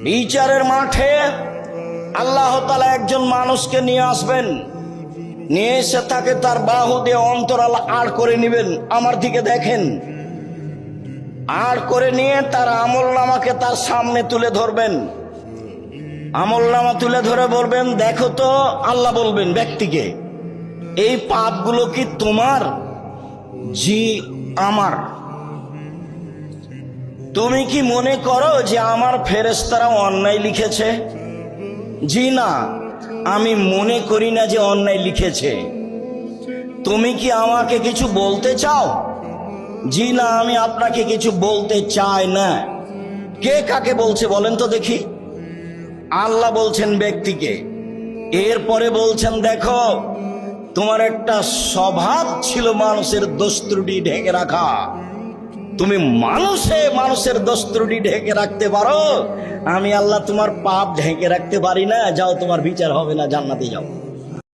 বিচারের মাঠে আল্লাহ তাআলা একজন মানুষকে নিয়ে আসবেন, নিয়ে এসে তাকে তার বাহু দিয়ে অন্তরাল আড় করে নেবেন। আমার দিকে দেখেন, আড় করে নিয়ে তার আমলনামাকে তার সামনে তুলে ধরবেন। আমলনামা তুলে ধরে বলবেন, দেখো তো, আল্লাহ বলবেন ব্যক্তিকে, এই পাপগুলো কি তোমার? জি আমার। তুমি কি মনে করো যে আমার ফেরেশতারা অন্যায় লিখেছে? জি না, আমি মনে করি না যে অন্যায় লিখেছে। তুমি কি আমাকে কিছু বলতে চাও? জি না, আমি আপনাকে কিছু বলতে চাই না। কে কাকে বলছে বলেন তো দেখি? আল্লাহ বলছেন ব্যক্তিকে। এরপরে বলছেন, দেখো, তোমার একটা স্বভাব ছিল মানুষের দোষ ত্রুটি ঢেকে রাখা। তুমি মানুষের দোষ ত্রুটি ঢেকে রাখতে পারো, আমি আল্লাহ তোমার পাপ ঢেকে রাখতে পারি না। যাও, তোমার বিচার হবে না, জান্নাতে যাও।